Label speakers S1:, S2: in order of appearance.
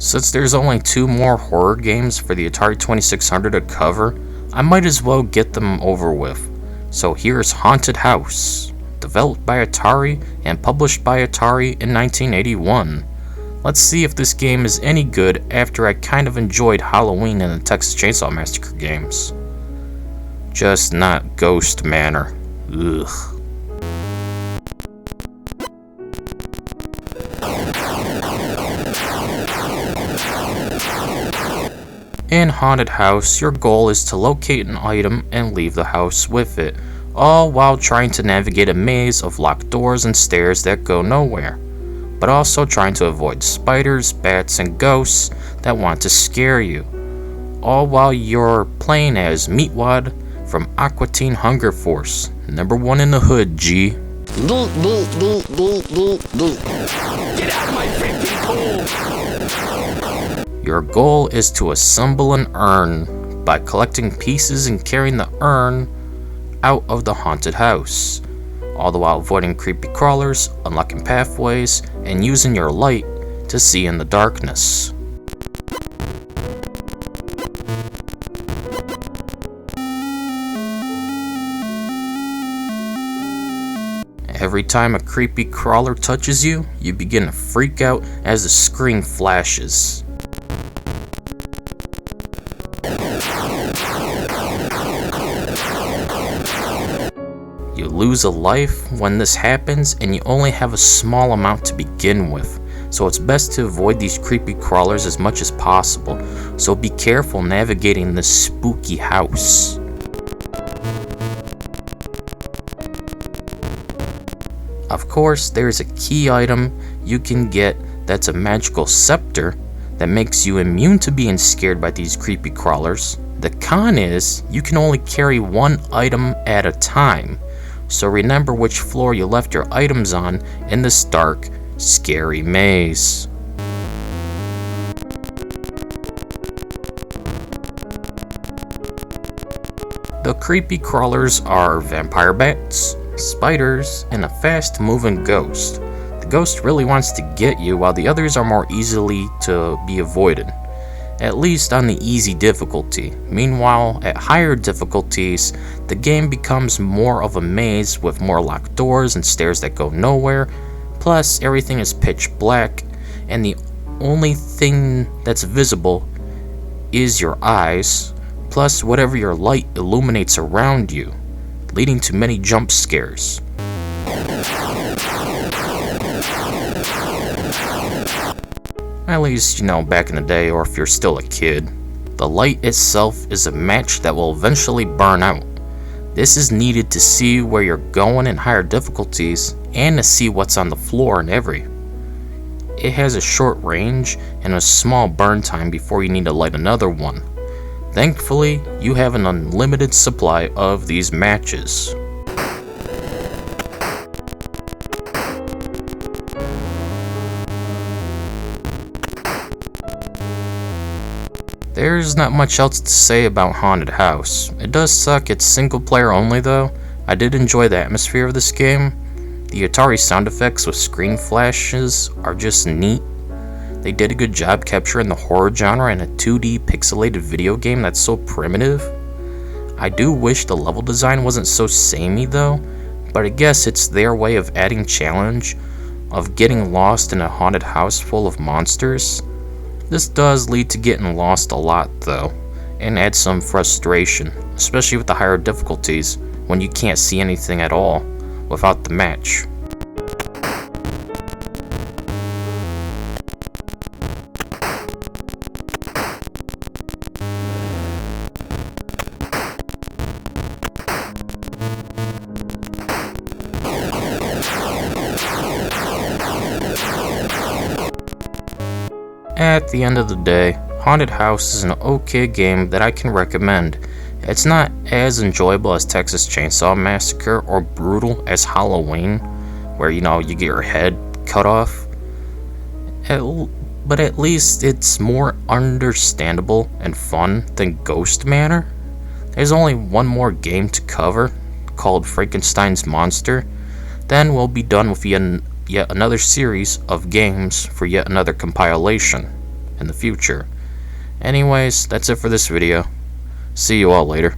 S1: Since there's only 2 more horror games for the Atari 2600 to cover, I might as well get them over with. So here's Haunted House, developed by Atari and published by Atari in 1981. Let's see if this game is any good after I kind of enjoyed Halloween and the Texas Chainsaw Massacre games. Just not Ghost Manor. Ugh. In Haunted House, your goal is to locate an item and leave the house with it, all while trying to navigate a maze of locked doors and stairs that go nowhere, but also trying to avoid spiders, bats, and ghosts that want to scare you, all while you're playing as Meatwad from Aqua Teen Hunger Force, #1 in the hood, G.
S2: Get out of my freaking pool!
S1: Your goal is to assemble an urn by collecting pieces and carrying the urn out of the haunted house, all the while avoiding creepy crawlers, unlocking pathways, and using your light to see in the darkness. Every time a creepy crawler touches you, you begin to freak out as the screen flashes. You lose a life when this happens, and you only have a small amount to begin with, so it's best to avoid these creepy crawlers as much as possible, so be careful navigating this spooky house. Of course, there's a key item you can get that's a magical scepter that makes you immune to being scared by these creepy crawlers. The con is, you can only carry 1 item at a time, so remember which floor you left your items on in this dark, scary maze. The creepy crawlers are vampire bats, spiders, and a fast-moving ghost. The ghost really wants to get you, while the others are more easily to be avoided, at least on the easy difficulty. Meanwhile, at higher difficulties, the game becomes more of a maze with more locked doors and stairs that go nowhere, plus everything is pitch black, and the only thing that's visible is your eyes, plus whatever your light illuminates around you, leading to many jump scares. At least, back in the day, or if you're still a kid. The light itself is a match that will eventually burn out. This is needed to see where you're going in higher difficulties, and to see what's on the floor in every. It has a short range and a small burn time before you need to light another one. Thankfully, you have an unlimited supply of these matches. There's not much else to say about Haunted House. It does suck it's single player only though. I did enjoy the atmosphere of this game. The Atari sound effects with screen flashes are just neat. They did a good job capturing the horror genre in a 2D pixelated video game that's so primitive. I do wish the level design wasn't so samey though, but I guess it's their way of adding challenge of getting lost in a haunted house full of monsters. This does lead to getting lost a lot though, and add some frustration, especially with the higher difficulties when you can't see anything at all without the match. At the end of the day, Haunted House is an okay game that I can recommend. It's not as enjoyable as Texas Chainsaw Massacre or brutal as Halloween, where you get your head cut off. But at least it's more understandable and fun than Ghost Manor. There's only one more game to cover, called Frankenstein's Monster. Then we'll be done with yet another series of games for yet another compilation. in the future. Anyways, that's it for this video. See you all later.